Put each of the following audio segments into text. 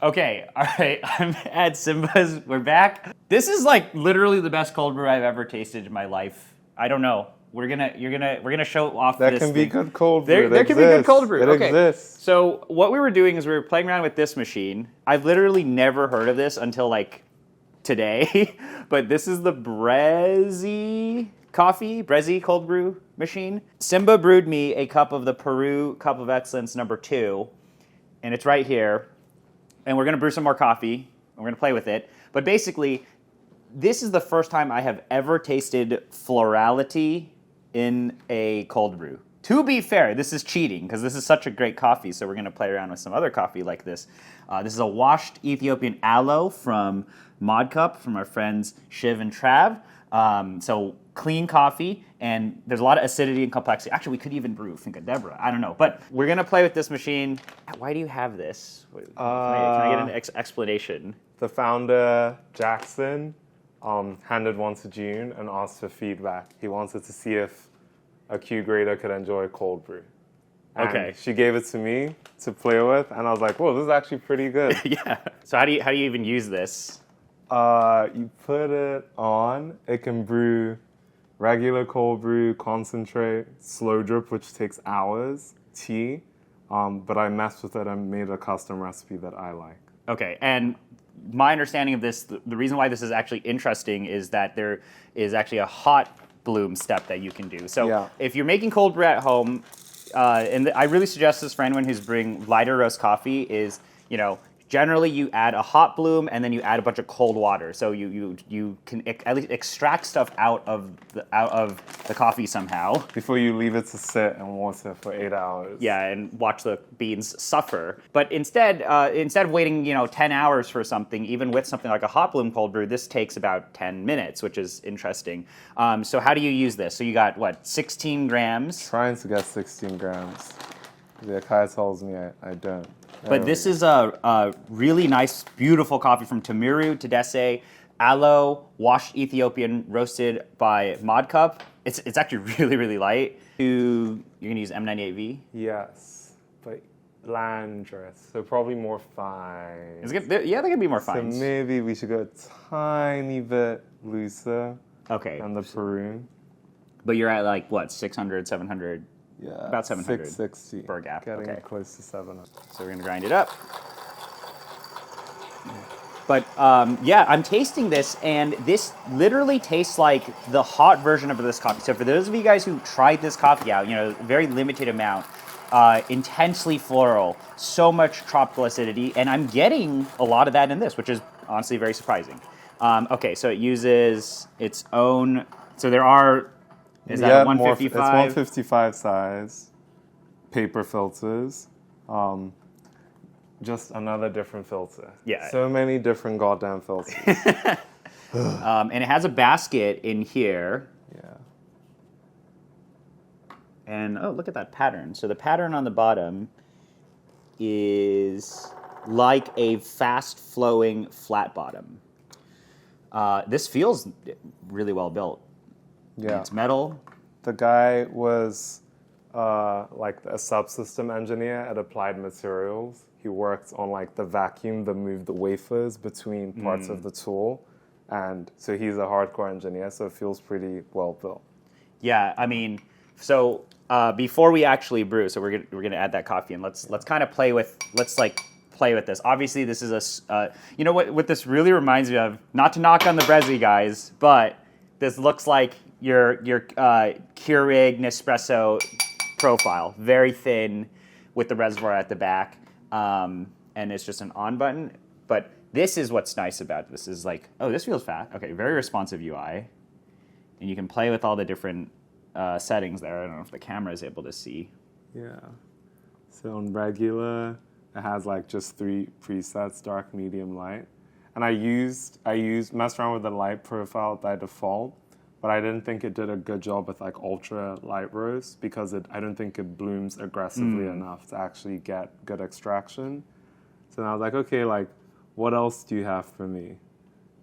Okay, all right. I'm at Simba's. We're back. This is like literally the best cold brew I've ever tasted in my life. I don't know. We're gonna show off That this can be thing. good cold brew. There can be good cold brew. It Okay. exists. So what we were doing is we were playing around with this machine. I've literally never heard of this until like today, but this is the Brezi Cold Brew Machine. Simba brewed me a cup of the Peru Cup of Excellence #2, and it's right here. And we're gonna brew some more coffee. We're gonna play with it. But basically, this is the first time I have ever tasted florality in a cold brew. To be fair, this is cheating because this is such a great coffee, so we're going to play around with some other coffee like this. This is a washed Ethiopian aloe from Mod Cup from our friends Shiv and Trav. So clean coffee, and there's a lot of acidity and complexity. Actually, we could even brew Finca Deborah. I don't know. But we're going to play with this machine. Why do you have this? Can I get an explanation? The founder, Jackson, handed one to June and asked for feedback. He wanted to see if a Q grader could enjoy cold brew. And Okay. she gave it to me to play with, and I was like, whoa, this is actually pretty good. Yeah. So how do you even use this? You put it on, it can brew regular cold brew, concentrate, slow drip, which takes hours, tea, but I messed with it and made a custom recipe that I like. Okay, and my understanding of this, the reason why this is actually interesting is that there is actually a hot bloom step that you can do. So if you're making cold brew at home, and I really suggest this for anyone who's brewing lighter roast coffee, is, generally you add a hot bloom and then you add a bunch of cold water. So you can at least extract stuff out of the coffee somehow. Before you leave it to sit and water for 8 hours. Yeah, and watch the beans suffer. But instead of waiting, 10 hours for something, even with something like a hot bloom cold brew, this takes about 10 minutes, which is interesting. So how do you use this? So you got, 16 grams? Trying to get 16 grams. The Akai tells me I don't. But this is a really nice, beautiful coffee from Tamiru Tedesse, aloe, washed Ethiopian, roasted by Mod Cup. It's actually really, really light. You're going to use M98V? Yes, but Landress, so probably more fine. Yeah, they're going to be more fine. So maybe we should go a tiny bit looser than the Peru. But you're at 600, 700? Yeah, about 700 660 per gap. Getting close to 700. So we're going to grind it up. But I'm tasting this, and this literally tastes like the hot version of this coffee. So for those of you guys who tried this coffee out, very limited amount, intensely floral, so much tropical acidity, and I'm getting a lot of that in this, which is honestly very surprising. So it uses its own, so there are, is that 155? It's 155 size, paper filters. Just another different filter. Yeah. So many different goddamn filters. And it has a basket in here. Yeah. And look at that pattern. So the pattern on the bottom is like a fast-flowing flat bottom. This feels really well built. Yeah. It's metal. The guy was like a subsystem engineer at Applied Materials. He worked on the vacuum that moved the wafers between parts of the tool. And so he's a hardcore engineer, so it feels pretty well built. Yeah, so before we actually brew, so we're gonna add that coffee and let's kind of play with this. Obviously, this is what this really reminds me of. Not to knock on the Brezi guys, but this looks like your Keurig Nespresso profile, very thin with the reservoir at the back, and it's just an on button. But this is what's nice about this is this feels fast. Okay, very responsive UI, and you can play with all the different settings there. I don't know if the camera is able to see. Yeah. So on regular, it has just 3 presets: dark, medium, light. And I messed around with the light profile by default, but I didn't think it did a good job with ultra light roast because I don't think it blooms aggressively enough to actually get good extraction. So then I was like, okay, what else do you have for me?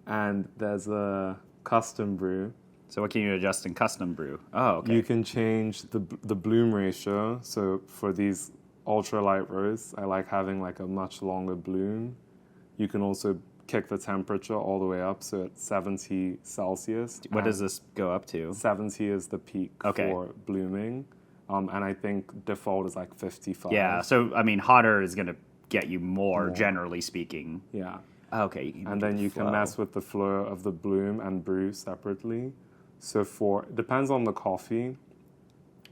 And there's a custom brew. So what can you adjust in custom brew? Oh, okay. You can change the bloom ratio. So for these ultra light roasts, I like having a much longer bloom. you can also kick the temperature all the way up, so at 70 Celsius. What does this go up to? 70 is the peak for blooming, and I think default is like 55. Yeah, so I mean, hotter is going to get you more, generally speaking. Yeah. Okay. And then you can mess with the flow of the bloom and brew separately. So depends on the coffee,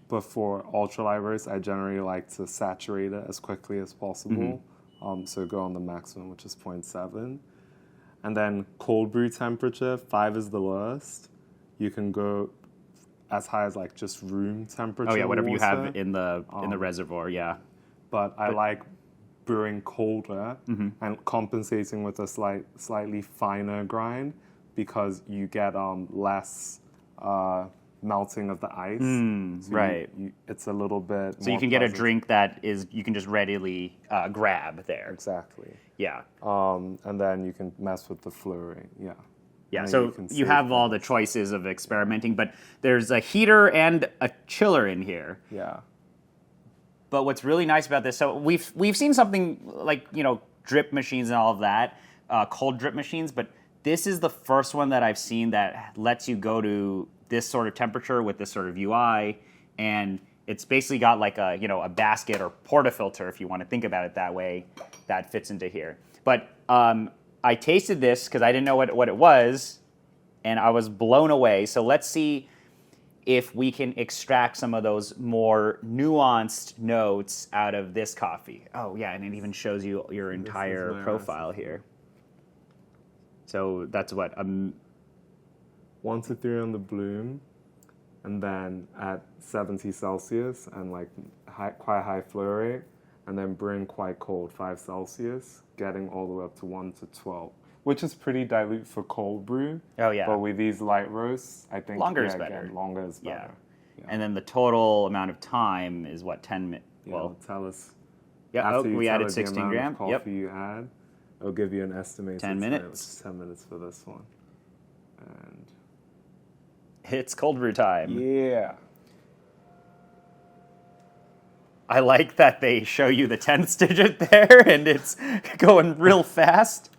but for ultra light roast, I generally like to saturate it as quickly as possible. So go on the maximum, which is 0.7. And then cold brew temperature, 5 is the lowest. You can go as high as like just room temperature. Oh yeah, whatever you water. have in the reservoir, yeah. But I like brewing colder and compensating with a slightly finer grind because you get less melting of the ice. So right. It's a little bit So you can get a drink that you can just readily grab there. Exactly. Yeah. And then you can mess with the flow rate. Yeah. Yeah, so you have all the choices of experimenting, but there's a heater and a chiller in here. Yeah. But what's really nice about this, so we've seen something like, drip machines and all of that, cold drip machines, but this is the first one that I've seen that lets you go to this sort of temperature with this sort of UI, and it's basically got like a basket or portafilter, if you want to think about it that way, that fits into here. But I tasted this because I didn't know what it was, and I was blown away. So let's see if we can extract some of those more nuanced notes out of this coffee. Oh yeah, and it even shows you your entire profile here. So that's what 1 to 3 on the bloom, and then at 70 Celsius and like quite high flow rate, and then brewing quite cold, 5 Celsius, getting all the way up to 1 to 12, which is pretty dilute for cold brew. Oh yeah. But with these light roasts, I think longer is better. Again, longer is better. Yeah. And then the total amount of time is what, 10 minutes? Well, tell us. Yeah. We added 16 grams. Of coffee you add. It'll give you an estimated 10 minutes. Time, which is 10 minutes for this one. And it's cold brew time. Yeah. I like that they show you the 10th digit there, and it's going real fast.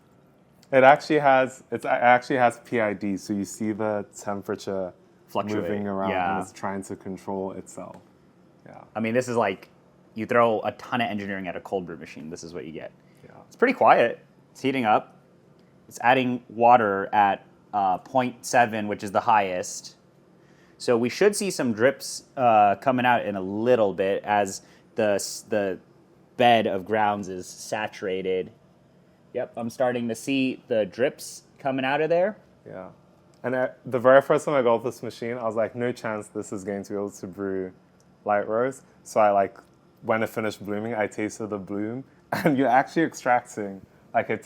It actually has PID, so you see the temperature moving around, and it's trying to control itself. Yeah. I mean, this is like you throw a ton of engineering at a cold brew machine. This is what you get. Yeah. It's pretty quiet. It's heating up. It's adding water at 0.7, which is the highest. So we should see some drips coming out in a little bit as the bed of grounds is saturated. Yep, I'm starting to see the drips coming out of there. Yeah. And the very first time I got this machine, I was like, no chance this is going to be able to brew light roast. So when it finished blooming, I tasted the bloom, and you're actually extracting. Like it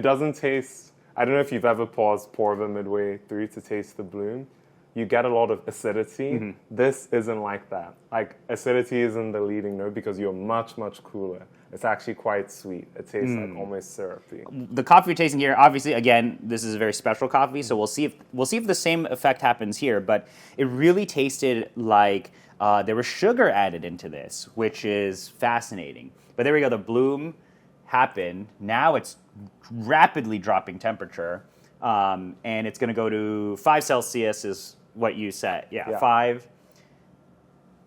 doesn't taste, I don't know if you've ever paused pour over midway through to taste the bloom. You get a lot of acidity. Mm-hmm. This isn't like that. Like, acidity isn't the leading note because you're much, much cooler. It's actually quite sweet. It tastes like almost syrupy. The coffee you're tasting here, obviously, again, this is a very special coffee, so we'll see if the same effect happens here. But it really tasted like there was sugar added into this, which is fascinating. But there we go. The bloom happened. Now it's rapidly dropping temperature, and it's going to go to 5 Celsius is what you said. Yeah, 5.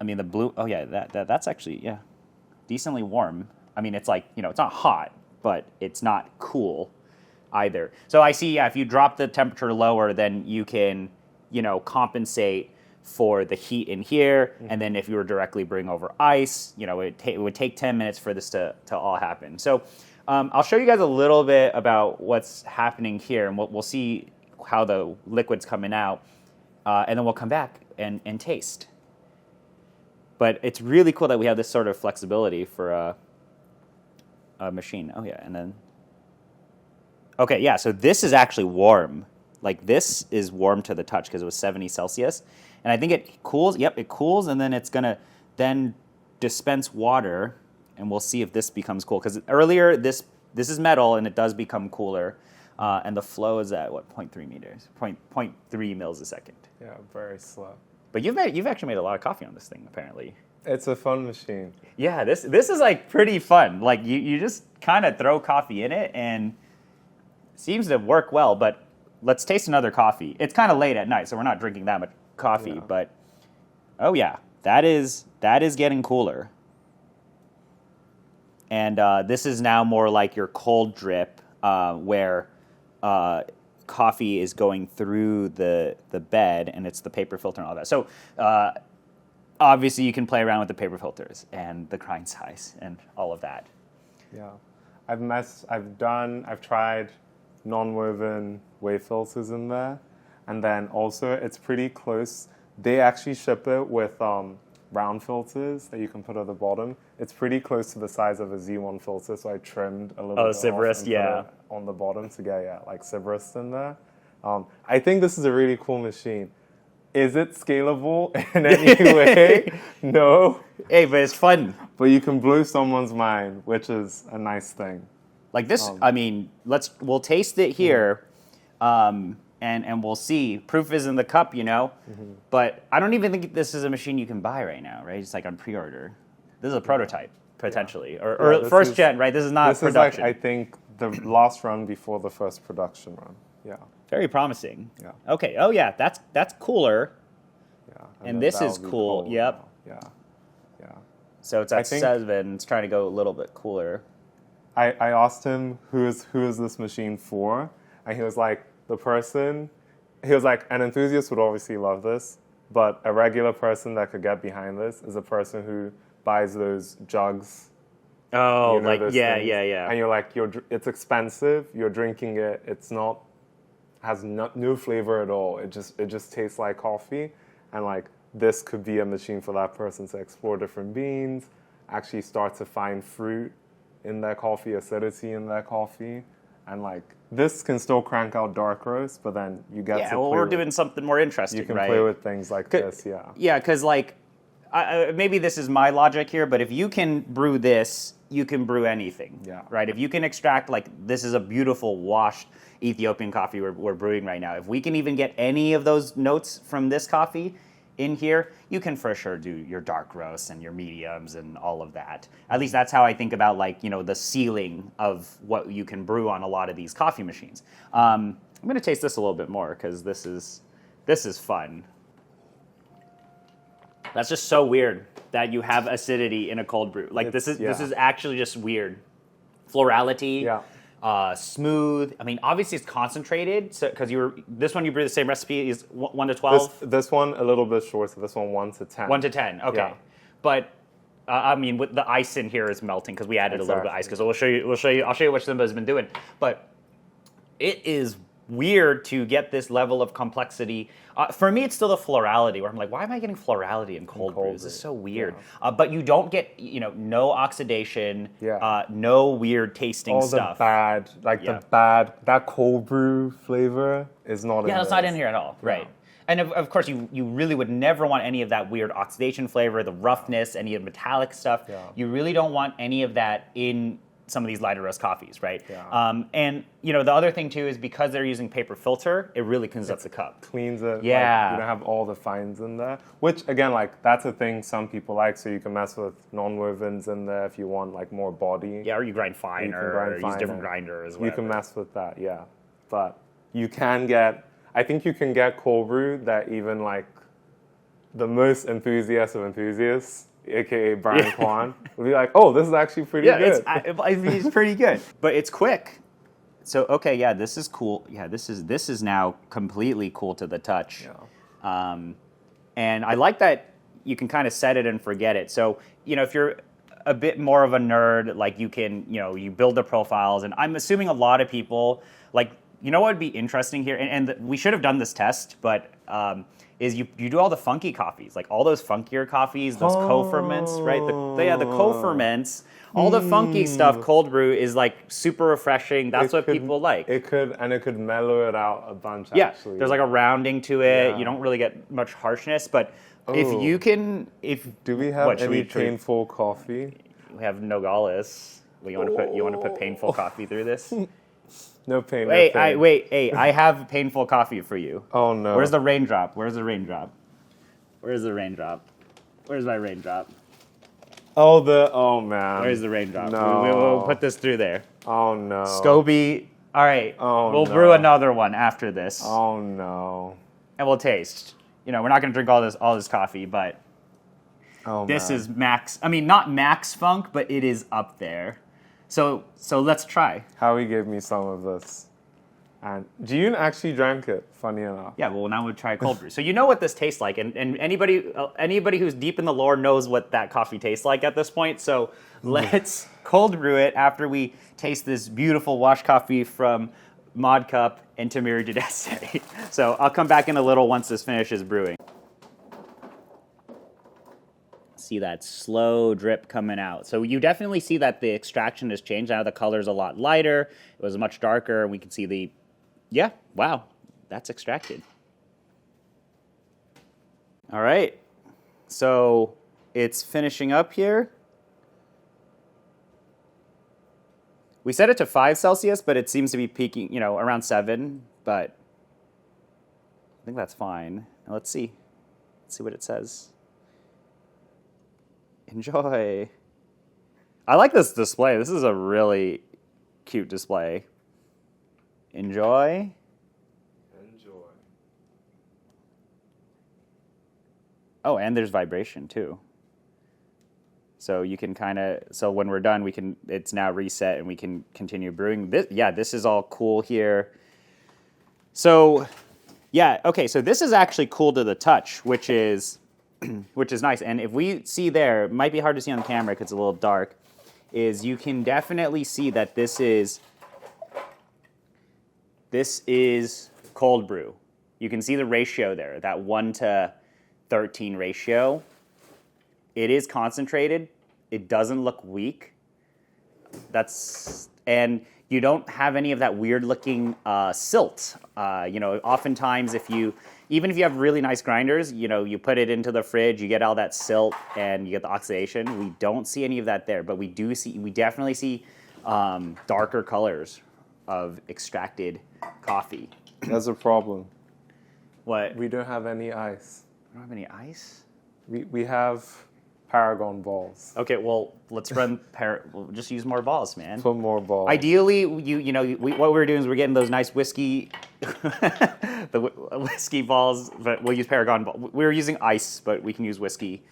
I mean, the bloom. Oh yeah, that's actually decently warm. I mean, it's like, it's not hot, but it's not cool either. So I see, if you drop the temperature lower, then you can, compensate for the heat in here. Mm-hmm. And then if you were directly bring over ice, it would take 10 minutes for this to all happen. So I'll show you guys a little bit about what's happening here, and we'll see how the liquid's coming out. And then we'll come back and taste. But it's really cool that we have this sort of flexibility for a machine. Oh yeah, and then okay, yeah. So this is actually warm. Like, this is warm to the touch because it was 70 Celsius, and I think it cools. Yep, it cools, and then it's gonna then dispense water, and we'll see if this becomes cool. Because earlier this is metal, and it does become cooler, and the flow is at 0.3 meters, 0.3 mils a second. Yeah, very slow. But you've actually made a lot of coffee on this thing, apparently. It's a fun machine. Yeah, this is like pretty fun. Like you just kind of throw coffee in it and it seems to work well, but let's taste another coffee. It's kind of late at night, so we're not drinking that much coffee, but oh yeah, that is getting cooler. And this is now more like your cold drip where coffee is going through the bed and it's the paper filter and all that. So obviously you can play around with the paper filters and the grind size and all of that. Yeah. I've tried non-woven wave filters in there. And then also it's pretty close. They actually ship it with round filters that you can put at the bottom. It's pretty close to the size of a Z1 filter, so I trimmed a little bit off and put it on the bottom to get like Sibrist in there. I think this is a really cool machine. Is it scalable in any way? No. Hey, but it's fun. But you can blow someone's mind, which is a nice thing. Like this, I mean, we'll taste it here, and we'll see. Proof is in the cup, you know. Mm-hmm. But I don't even think this is a machine you can buy right now, right? It's like on pre-order. This is a prototype, potentially, or first gen, right? This is not production. This is like, I think, the last run before the first production run. Yeah. Very promising. Yeah. Okay. Oh yeah, that's cooler. Yeah. And this is cool. Yep. Yeah. Yeah. So it's at 7. It's trying to go a little bit cooler. I asked him who is this machine for, and he was like, an enthusiast would obviously love this, but a regular person that could get behind this is a person who buys those jugs. Oh, you know, like yeah. And you're like, it's expensive. You're drinking it. Has no flavor at all. It just tastes like coffee, and like this could be a machine for that person to explore different beans, actually start to find fruit in their coffee, acidity in their coffee, and like this can still crank out dark roast, but then you get to we're doing something more interesting. You can right? play with things like this, Yeah, because like maybe this is my logic here, but if you can brew this, you can brew anything. Yeah. Right. If you can extract this is a beautiful washed Ethiopian coffee we're brewing right now. If we can even get any of those notes from this coffee in here, you can for sure do your dark roasts and your mediums and all of that. At least that's how I think about the ceiling of what you can brew on a lot of these coffee machines. I'm going to taste this a little bit more because this is fun. That's just so weird that you have acidity in a cold brew. This is actually just weird. Florality. Yeah. Smooth. I mean, obviously it's concentrated. So because this one you brew the same recipe is 1 to 12. This one a little bit shorter. This one 1 to 10. 1 to 10. Okay, yeah. But I mean, with the ice in here is melting because we added a little bit of ice. Because I'll show you what Simba has been doing. But it is weird to get this level of complexity. For me, it's still the florality where I'm like, why am I getting florality in cold brew? This is so weird. Yeah. But you don't get, no oxidation, no weird tasting stuff. That cold brew flavor is not in Yeah, it's not in here at all. Right. And of course, you really would never want any of that weird oxidation flavor, the roughness, any of the metallic stuff. Yeah. You really don't want any of that in some of these lighter roast coffees, right? Yeah. And the other thing too is because they're using paper filter, it really cleans up the cup. Cleans it. Yeah. You don't have all the fines in there, which again, that's a thing some people like. So you can mess with non-wovens in there if you want more body. Yeah, or you grind finer, or use different grinders. You can mess with that, yeah. But you can I think you can get cold brew that even the most enthusiast of enthusiasts, aka Brian Kwan, would be like, oh, this is actually pretty good. It's pretty good. But it's quick. So, okay, yeah, this is cool. Yeah, this is now completely cool to the touch. Yeah. And I like that you can kind of set it and forget it. So, if you're a bit more of a nerd, you can, you build the profiles. And I'm assuming a lot of people, what would be interesting here, and we should have done this test, but is you do all the funky coffees, all those funkier coffees, those co-ferments, right? The co-ferments, all the funky stuff. Cold brew is super refreshing. That's what people like. It could mellow it out a bunch. Yeah, actually. There's a rounding to it. Yeah. You don't really get much harshness, but if you can, do we have any painful coffee? We have Nogales. You want to put painful coffee through this? No pain. Wait, I have painful coffee for you. Oh no. Where's the raindrop? Where's my raindrop? Oh man. Where's the raindrop? No. We'll put this through there. Oh no. SCOBY. All right. Oh, we'll no. brew another one after this, Oh no. and we'll taste. You know, we're not going to drink all this coffee, but Oh this man. is max. I mean, not max funk, but it is up there. So let's try. Howie gave me some of this. And Jiyun actually drank it, funny enough. Yeah, well, now we'll try cold brew. So you know what this tastes like, and anybody who's deep in the lore knows what that coffee tastes like at this point. So let's cold brew it after we taste this beautiful wash coffee from Mod Cup and Tamiri Jadese. So I'll come back in a little once this finishes brewing. See that slow drip coming out. So you definitely see that the extraction has changed. Now the color's a lot lighter. It was much darker, and we can see the, yeah, wow, that's extracted. All right, so it's finishing up here. We set it to 5 Celsius, but it seems to be peaking, you know, around 7, but I think that's fine. Now let's see. Let's see what it says. Enjoy. I like this display. This is a really cute display. Enjoy. Enjoy. Oh, and there's vibration too. So you can kind of, so when we're done, it's now reset and we can continue brewing. This is all cool here. So, yeah, okay, so this is actually cool to the touch, which is nice. And if we see there, it might be hard to see on camera because it's a little dark, is you can definitely see that this is cold brew. You can see the ratio there, that 1:13 ratio. It is concentrated. It doesn't look weak. And you don't have any of that weird looking silt. Oftentimes even if you have really nice grinders, you put it into the fridge, you get all that silt and you get the oxidation. We don't see any of that there, but we definitely see darker colors of extracted coffee. That's a problem. What? We don't have any ice. We don't have any ice? We have Paragon balls. Okay, well, let's we'll just use more balls, man. Put more balls. Ideally, what we're doing is we're getting those nice whiskey, whiskey balls, but we'll use Paragon balls. We're using ice, but we can use whiskey.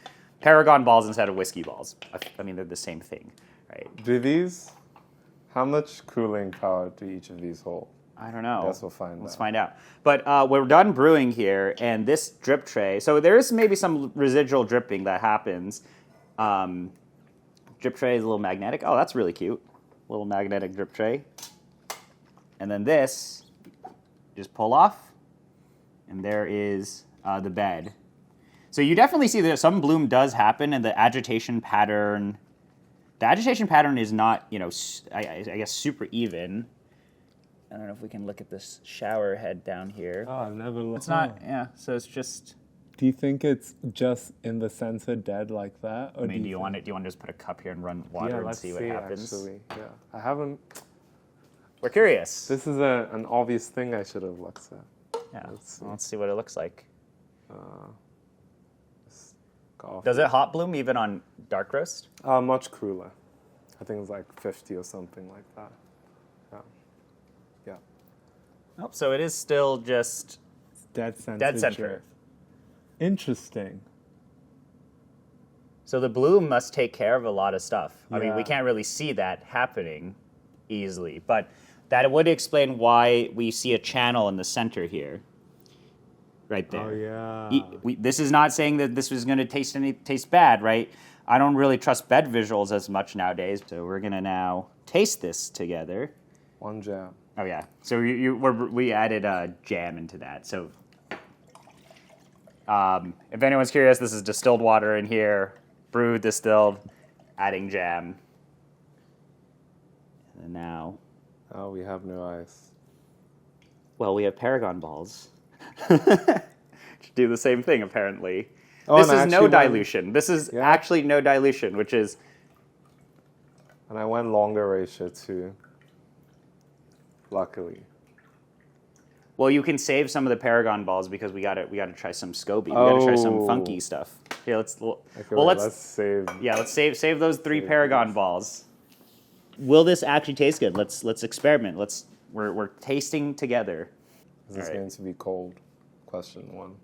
Paragon balls instead of whiskey balls. I mean, they're the same thing, right? How much cooling power do each of these hold? I don't know. I guess we'll find out. Let's find out. But we're done brewing here, and this drip tray, so there is maybe some residual dripping that happens. Drip tray is a little magnetic. Oh, that's really cute. Little magnetic drip tray. And then this, just pull off, and there is the bed. So you definitely see that some bloom does happen, and the agitation pattern is not, I guess, super even. I don't know if we can look at this shower head down here. Oh, I've never looked. It's not, yeah, so it's just... Do you think it's just in the center dead like that? Or do you want to just put a cup here and run water and see what happens? Actually. Yeah, I haven't... We're curious. This is an obvious thing I should have looked at. Yeah, let's see what it looks like. Coffee. Does it hot bloom even on dark roast? Much cooler. I think it's like 50 or something like that. Yeah. Oh, so it is still just Dead center. dead center. Interesting. So the bloom must take care of a lot of stuff. I mean, we Yeah. can't really see that happening easily, but that would explain why we see a channel in the center here. Right there. Oh, yeah. This is not saying that this was going to taste bad, right? I don't really trust bed visuals as much nowadays, so we're going to now taste this together. One jam. Oh, yeah. So we added jam into that. So if anyone's curious, this is distilled water in here, brewed, distilled, adding jam. And now... Oh, we have no ice. Well, we have Paragon balls. Do the same thing, apparently. Oh, this and is no dilution. This is actually no dilution, which is... And I went longer ratio too. Luckily. Well, you can save some of the Paragon balls because we gotta try some SCOBY. We gotta try some funky stuff. Here, let's. Well, Okay, well, wait, let's save. yeah, let's save those 3 Save Paragon these. balls. Will this actually taste good? Let's experiment. We're tasting together. Is this All right. going to be cold? Question 1.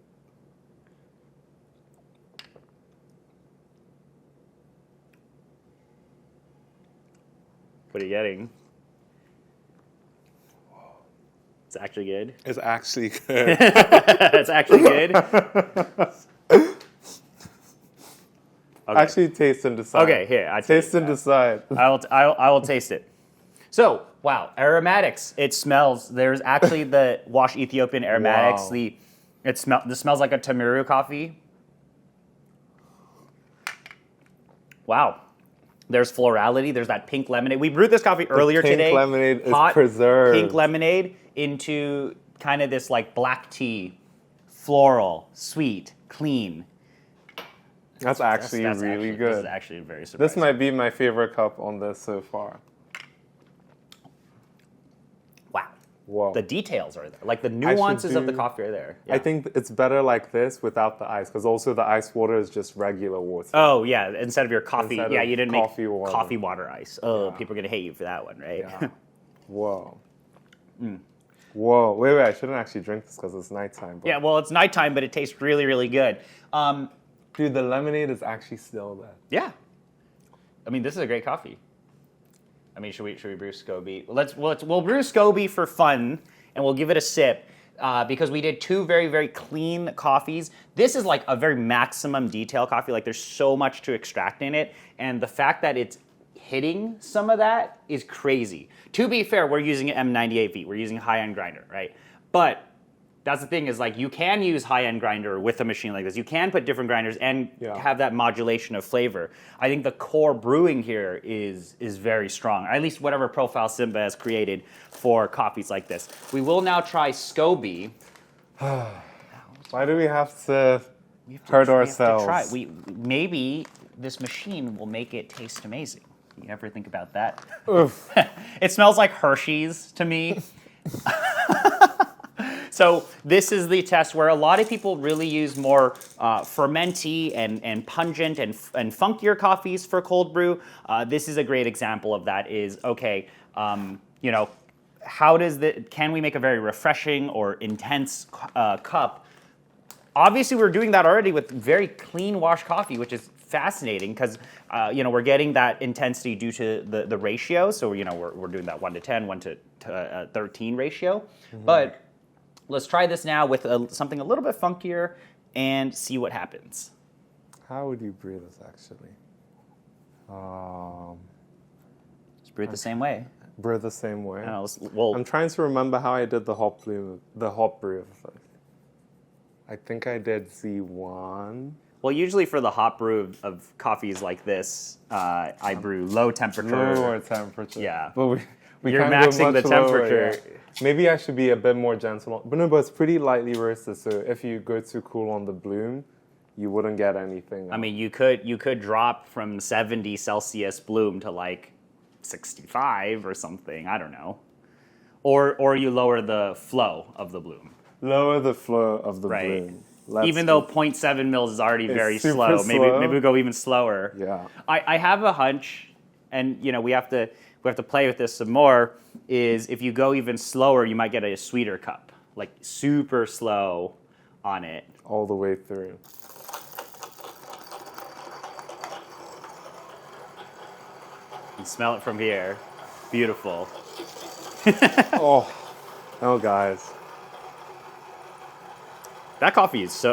What are you getting? It's actually good. It's actually good. It's actually good. Okay. Actually, taste and decide. Okay, here. Taste and decide. I will taste it. So, wow, aromatics. It smells. There's actually the Wash Ethiopian aromatics. Wow. This smells like a Tamiru coffee. Wow. There's florality. There's that pink lemonade. We brewed this coffee earlier pink today. lemonade is Hot preserved. Pink lemonade into kind of this like black tea, floral, sweet, clean. That's actually That's really actually, good. This is actually very surprising. This might be my favorite cup on this so far. Wow. Whoa. The details are there. Like the nuances of the do- coffee are there. I Yeah. think it's better like this without the ice, because also the ice water is just regular water. Oh yeah, instead of your coffee, Instead yeah, of you didn't coffee make water. coffee water ice. Oh, Yeah. people are gonna hate you for that one, right? Yeah. Whoa. Whoa. Wait, I shouldn't actually drink this because it's nighttime. But Yeah, well, it's nighttime, but it tastes really, really good. Dude, the lemonade is actually still there. Yeah, I mean, this is a great coffee. I mean, should we brew SCOBY? We'll brew SCOBY for fun, and we'll give it a sip because we did 2 very, very clean coffees. This is like a very maximum detail coffee. Like there's so much to extract in it, and the fact that it's hitting some of that is crazy. To be fair, we're using an M98V. We're using a high-end grinder, right? But that's the thing is like you can use high-end grinder with a machine like this. You can put different grinders and Yeah. have that modulation of flavor. I think the core brewing here is very strong. Or at least whatever profile Simba has created for coffees like this. We will now try SCOBY. Why do we have to We have to- hurt we have to ourselves? try. Maybe this machine will make it taste amazing. You ever think about that? Oof. It smells like Hershey's to me. So this is the test where a lot of people really use more fermenty and pungent and funkier coffees for cold brew. This is a great example of that. Is okay. How does can we make a very refreshing or intense cup? Obviously, we're doing that already with very clean wash coffee, which is fascinating because we're getting that intensity due to the ratio. So we're doing that 1:10, 1:13 ratio. Mm-hmm. But let's try this now with something a little bit funkier and see what happens. How would you brew this actually? Just brew it the same way. Brew the same way. I don't know, I'm trying to remember how I did the hop brew of this. I think I did Z1. Well, usually for the hot brew of coffees like this, I brew low temperature. Lower temperature. Yeah. But we You're can't go maxing the much lower, temperature. yeah. Maybe I should be a bit more gentle. But no, but it's pretty lightly roasted, so if you go too cool on the bloom, you wouldn't get anything. I mean, you could drop from 70 Celsius bloom to like 65 or something. I don't know. Or you lower the flow of the bloom. Lower the flow of the Right. bloom. Even though 0.7 mils is already very super slow. slow. Maybe we go even slower. Yeah. I have a hunch, and we have to play with this some more. Is if you go even slower, you might get a sweeter cup, like super slow on it. All the way through. You smell it from here. Beautiful. Oh, guys. That coffee is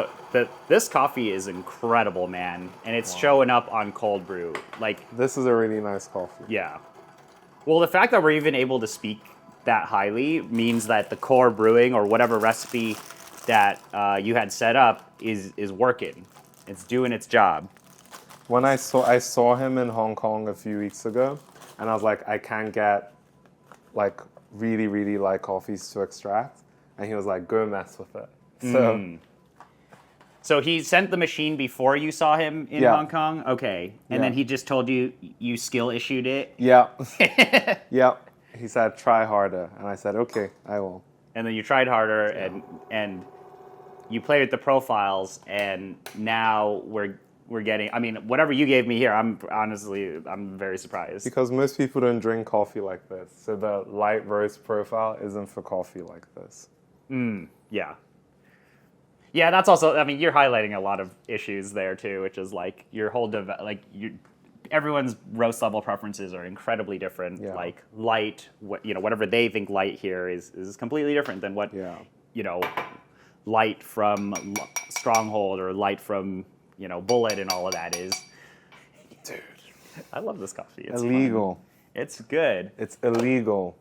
this coffee is incredible, man, and it's showing up on cold brew. Like, This is a really nice coffee. yeah. Well, the fact that we're even able to speak that highly means that the core brewing or whatever recipe that you had set up is working. It's doing its job. When I saw him in Hong Kong a few weeks ago, and I was like, I can't get like really, really light coffees to extract. And he was like, go mess with it. So he sent the machine before you saw him in Yeah. Hong Kong? Okay. And then Yeah. he just told you skill issued it? Yeah. Yeah. He said, try harder. And I said, okay, I will. And then you tried harder and you played with the profiles, and now we're getting. I mean, whatever you gave me here, I'm very surprised. Because most people don't drink coffee like this. So the light roast profile isn't for coffee like this. Yeah. Yeah, that's also, I mean, you're highlighting a lot of issues there too, which is like your whole, everyone's roast level preferences are incredibly different. Yeah. Like light, whatever they think light here is completely different than what, light from Stronghold or light from, Bullet and all of that is. Dude, I love this coffee. It's illegal. fun. It's good. It's illegal.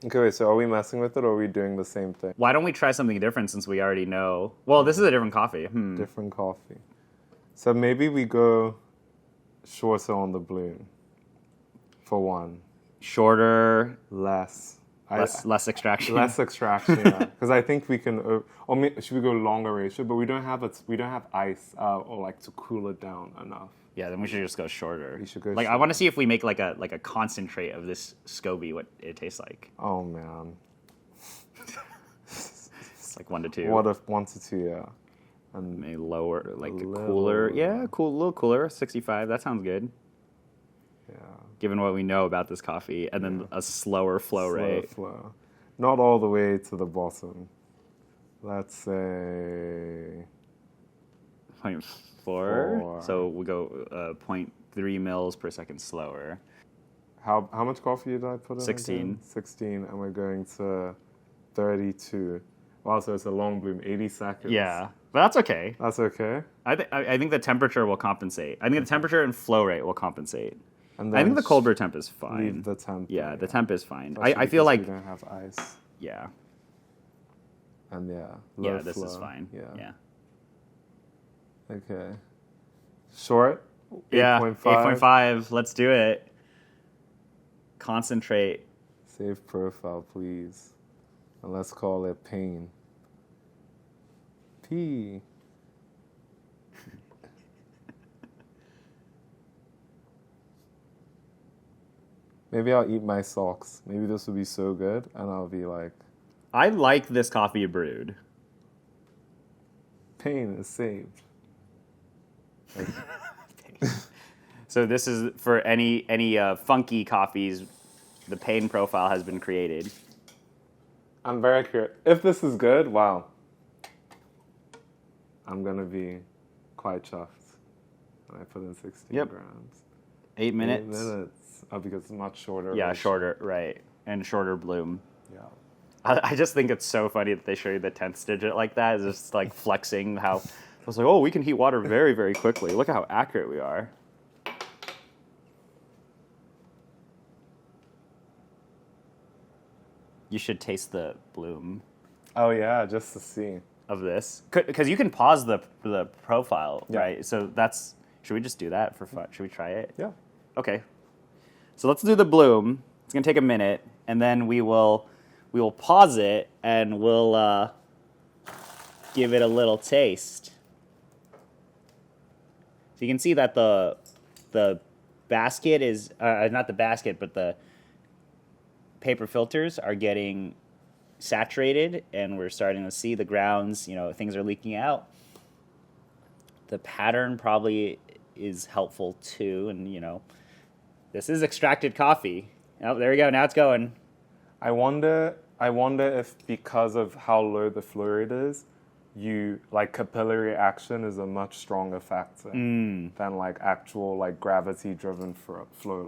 Okay, wait, so are we messing with it or are we doing the same thing? Why don't we try something different since we already know? Well, this is a different coffee. Different coffee. So maybe we go shorter on the bloom. For one. Shorter. Less extraction. Less extraction, yeah. Because I think we can, should we go longer ratio? But we don't have ice or like to cool it down enough. Yeah, then we should just go shorter. We should go I shorter. want to see if we make like a concentrate of this SCOBY, what it tastes like. Oh man. It's like 1 to 2. What if 1 to 2, yeah. And maybe lower, like little cooler. Yeah, a little cooler. 65. That sounds good. Yeah. Given what we know about this coffee, and then a slower flow rate. Flow. Not all the way to the bottom. Let's say 0.4. 4. So we go 0.3 mils per second slower. How much coffee did I put in? 16. Again? 16, and we're going to 32. Wow, so it's a long bloom, 80 seconds. Yeah, but that's okay. That's okay. I think the temperature will compensate. I think the temperature and flow rate will compensate. And I think the cold brew temp is fine. Leave the temp. Yeah, the temp is fine. Especially I feel like we don't have ice. Yeah. And Yeah, low this flow. is fine. Yeah. Okay. Short. Yeah. 8.5. 8.5. Let's do it. Concentrate. Save profile, please. And let's call it pain. P. Maybe I'll eat my socks. Maybe this will be so good, and I'll be like, I like this coffee brewed. pain is saved. Like, So this is for any funky coffees. The pain profile has been created. I'm very curious. If this is good, wow. I'm going to be quite chuffed. And I put in 16 grams. 8 minutes. 8 minutes. Oh, because it's much shorter. Yeah, shorter, right. And shorter bloom. Yeah. I just think it's so funny that they show you the 10th digit like that. It's just like flexing how... I was like, oh, we can heat water very, very quickly. Look at how accurate we are. You should taste the bloom Oh, yeah, just to see. of this. Because you can pause the profile, Yeah. right? So that's... Should we just do that for fun? Should we try it? Yeah. Okay. So let's do the bloom. It's going to take a minute, and then we will pause it, and we'll give it a little taste. So you can see that the basket is... not the basket, but the paper filters are getting saturated, and we're starting to see the grounds, things are leaking out. The pattern probably is helpful too, and this is extracted coffee. Oh, there we go. Now it's going. I wonder if because of how low the flow rate is, capillary action is a much stronger factor than actual gravity driven flow,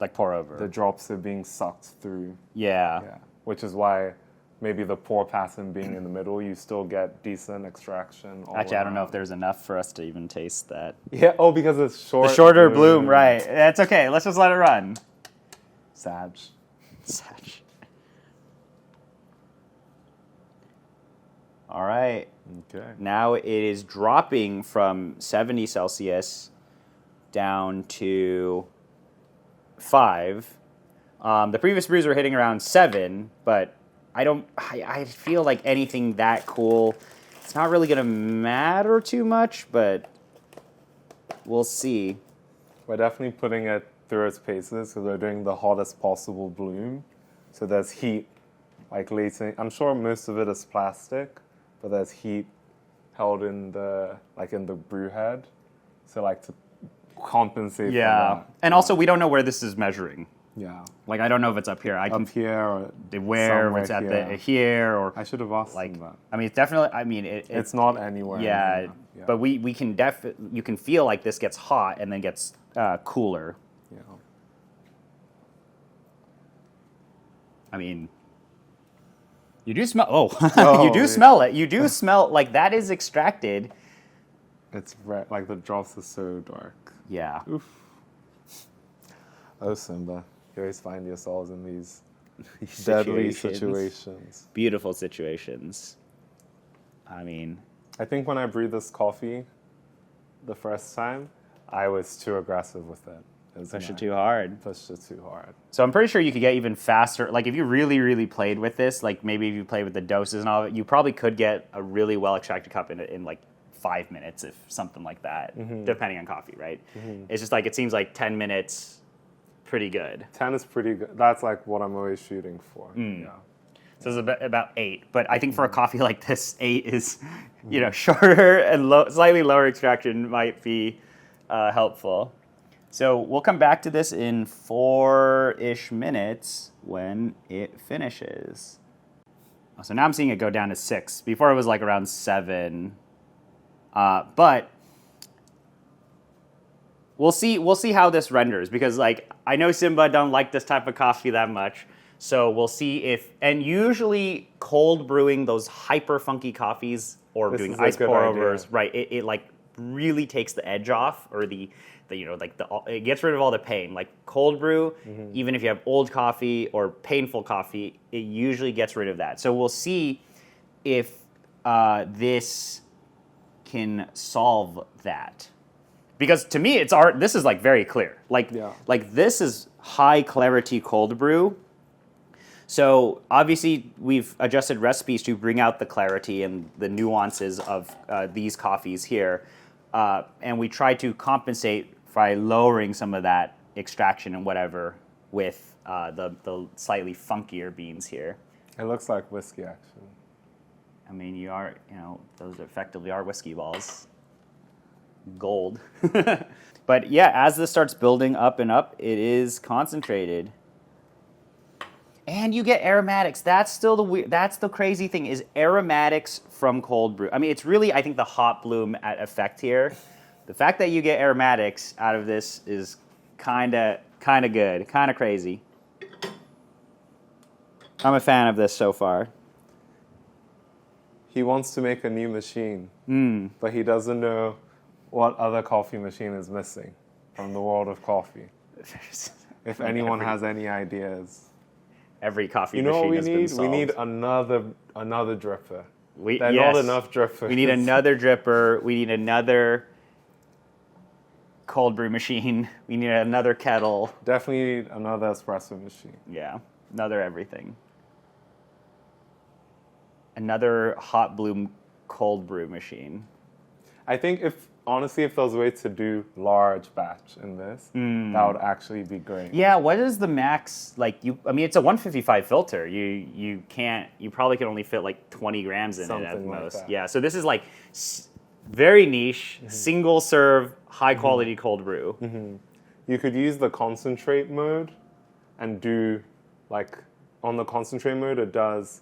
Like pour over. the drops are being sucked through. Yeah. Yeah. Which is why maybe the pour pattern being in the middle, you still get decent extraction. Actually, I don't know if there's enough for us to even taste that. Yeah, because it's short. The shorter bloom, right. That's okay. Let's just let it run. Sag. All right. Okay. Now it is dropping from 70 Celsius down to 5. The previous brews were hitting around 7, but I feel like anything that cool, it's not really going to matter too much, but we'll see. We're definitely putting it through its paces because we're doing the hottest possible bloom. So there's heat, latent. I'm sure most of it is plastic, but there's heat held in the brew head. So like to compensate for Yeah. that. And also, we don't know where this is measuring. Yeah. Like, I don't know if it's up here. I Up can here or where somewhere it's at here. the here or I should have asked like. them that. I mean, it's definitely. I mean, It's not anywhere. yeah, near that. but we can you can feel like this gets hot and then gets cooler. Yeah. I mean, you do smell. Oh, Oh, you do yeah. smell it. You do smell like that is extracted. It's red. Like the drops are so dark. Yeah. Oof. Oh, Simba. You always find yourselves in these deadly situations. Beautiful situations. I mean, I think when I brewed this coffee the first time, I was too aggressive with it. push it too hard. Pushed it too hard. So I'm pretty sure you could get even faster. Like if you really, really played with this, like maybe if you played with the doses and all, you probably could get a really well extracted cup in like 5 minutes, if something like that, depending on coffee, right? It's just like it seems like 10 minutes, pretty good. 10 is pretty good. That's like what I'm always shooting for. Yeah. So it's about 8, but I think for a coffee like this, 8 is, shorter and slightly lower extraction might be helpful. So we'll come back to this in 4-ish minutes when it finishes. So now I'm seeing it go down to 6. Before it was like around 7. But we'll see how this renders, because like I know Simba don't like this type of coffee that much. So we'll see if, and usually cold brewing those hyper funky coffees or This doing is a ice good pour idea. overs, right? It like really takes the edge off, or it gets rid of all the pain. Like cold brew, even if you have old coffee or painful coffee, it usually gets rid of that. So we'll see if this can solve that. Because to me, this is like very clear. Like this is high clarity cold brew. So obviously we've adjusted recipes to bring out the clarity and the nuances of these coffees here. And we try to compensate by lowering some of that extraction and whatever with the slightly funkier beans here. It looks like whiskey, actually. I mean, those effectively are whiskey balls. Gold. But yeah, as this starts building up and up, it is concentrated. And you get aromatics. That's still that's the crazy thing, is aromatics from cold brew. I mean, it's really, I think, the hot bloom at effect here. The fact that you get aromatics out of this is kind of good, kind of crazy. I'm a fan of this so far. He wants to make a new machine, but he doesn't know what other coffee machine is missing from the world of coffee. If anyone has any ideas. Every coffee You know what machine we has need? been solved. We need another dripper. There are Yes. not enough drippers. We need another dripper. We need another cold brew machine. We need another kettle. Definitely need another espresso machine. Yeah, another everything. Another hot bloom cold brew machine. I think if there was a way to do large batch in this, that would actually be great. Yeah, what is the max, like, I mean, it's a 155 filter. You probably can only fit like 20 grams in it at Something like most. that. Yeah, so this is like very niche, single serve, high quality cold brew. You could use the concentrate mode and do, like, on the concentrate mode, it does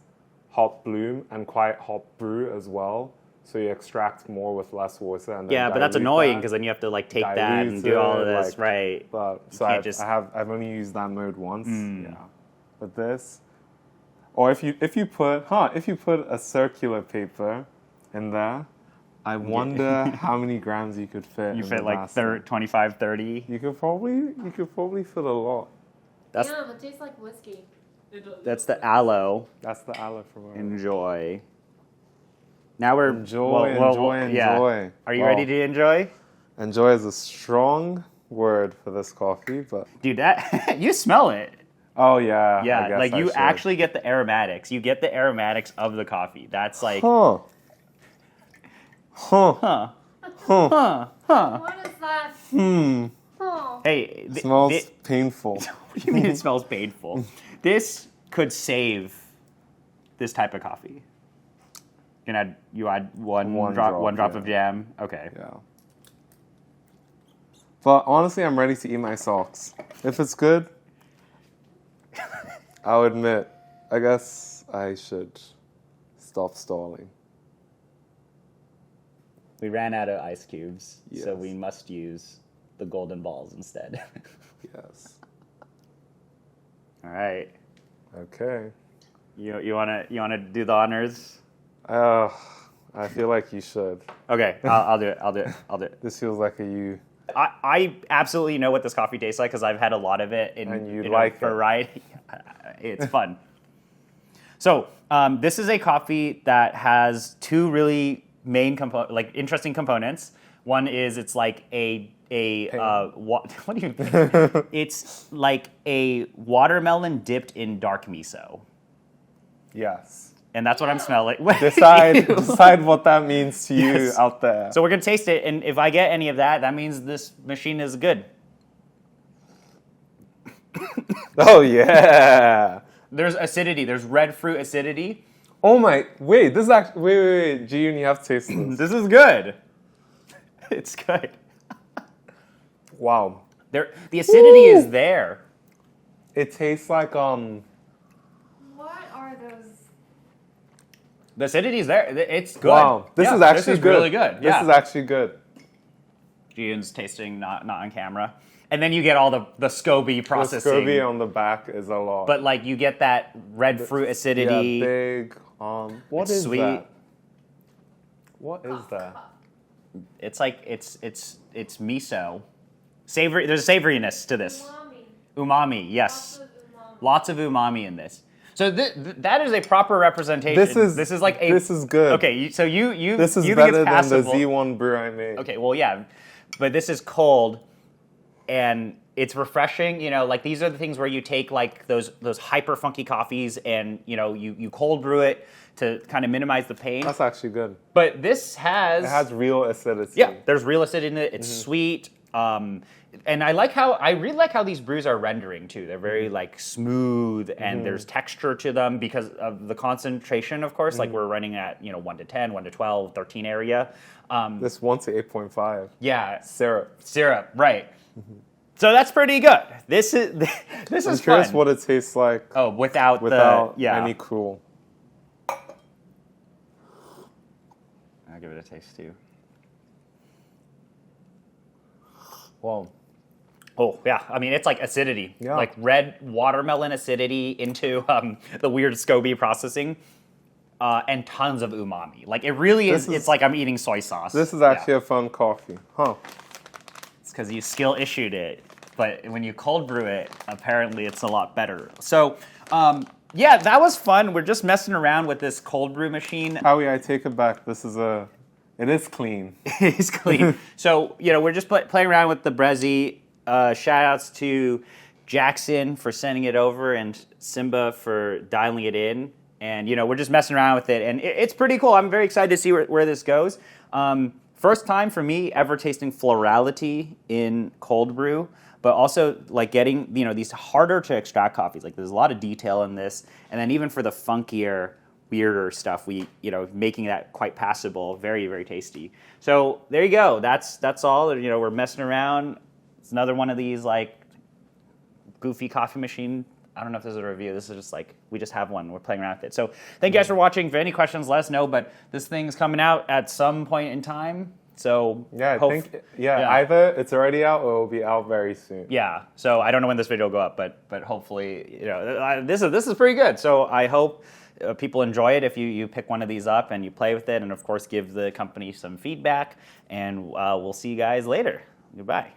hot bloom and quite hot brew as well. So you extract more with less water. And then Yeah, but that's dilute annoying that. because then you have to like take that Dilute and do all of it, this, like, right? But so I've only used that mode once. Yeah. But this, or if you put a circular paper in there, I wonder how many grams you could fit. You in fit the like basket. 25, 30. You could probably fit a lot. That's Yeah, it tastes like whiskey. that's the aloe. That's the aloe from earlier. Enjoy. Now we're Enjoy. Yeah. Are you ready to enjoy? Enjoy is a strong word for this coffee, but Dude, that you smell it. oh yeah, I Yeah, guess like I you should. actually get the aromatics. You get the aromatics of the coffee. That's like Huh. What is that? Oh. Hey, Smells painful. what do you mean it smells painful? This could save this type of coffee. You add one One drop drop, one drop yeah. of jam. Okay. Yeah. But honestly, I'm ready to eat my socks. If it's good, I'll admit, I guess I should stop stalling. We ran out of ice cubes, so Yes. we must use the golden balls instead. Yes. All right. Okay. You wanna do the honors? I feel like you should. Okay, I'll do it. I'll do it. This feels like a you. I absolutely know what this coffee tastes like because I've had a lot of it And you in like a it. variety. It's fun. So this is a coffee that has two really main interesting components. One is it's like what do you think? It's like a watermelon dipped in dark miso, Yes. and that's what I'm smelling. Decide what that means to you Yes. out there. So we're gonna taste it, and if I get any of that, that means this machine is good. Oh yeah. There's acidity. There's red fruit acidity. Oh my! Wait, this is actually wait, Jiyun, you have to taste this. This is good. It's good. Wow. The acidity is there. It tastes like What are those? The acidity is there. It's good. Wow. This Yeah, is actually this is good. really good. This is actually good. Jiyun's tasting not on camera, and then you get all the SCOBY The processing. SCOBY on the back is a lot. But like you get that red fruit acidity. Yeah, big. What It's is sweet. that? What is that? It's like it's miso. Savory. There's a savoriness to this. Umami. Umami. Yes. Lots of umami. Lots of umami in this. So that is a proper representation. This is This is good. Okay, so you This is you better think it's than the passable. Z1 brew I made. Okay, well yeah, but this is cold, and it's refreshing. You know, like these are the things where you take like those hyper funky coffees, and you cold brew it to kind of minimize the pain. That's actually good. But this has It has real acidity. yeah, there's real acidity in it. It's sweet. And I really like how these brews are rendering too. They're very like smooth, and there's texture to them because of the concentration, of course. Like we're running at 1 to 10, 1 to 12, 13 area. This 1 to 8.5. Yeah, Syrup. right. So that's pretty good. This is I'm curious fun. what it tastes like Oh, without any cool. I'll give it a taste too. Wow. Oh yeah, I mean it's like acidity, Yeah. like red watermelon acidity into the weird SCOBY processing, and tons of umami. Like it really is. It's like I'm eating soy sauce. This is actually a fun coffee. Huh. It's because you skill issued it, but when you cold brew it, apparently it's a lot better. So yeah, that was fun. We're just messing around with this cold brew machine. Howie, I take it back. It is clean. It's clean. So we're just playing around with the Brezi. Shout outs to Jackson for sending it over and Simba for dialing it in. And, we're just messing around with it. And it's pretty cool. I'm very excited to see where this goes. First time for me ever tasting florality in cold brew, but also like getting, these harder to extract coffees. Like there's a lot of detail in this. And then even for the funkier, weirder stuff, making that quite passable, very, very tasty. So there you go. That's all. We're messing around. It's another one of these like goofy coffee machine. I don't know if this is a review. This is just like, we just have one. We're playing around with it. So thank you guys for watching. If you have any questions, let us know. But this thing's coming out at some point in time. So Yeah, I think either it's already out or it will be out very soon. yeah. So I don't know when this video will go up, but hopefully, this is pretty good. So I hope people enjoy it if you pick one of these up and you play with it, and of course give the company some feedback. And we'll see you guys later. Goodbye.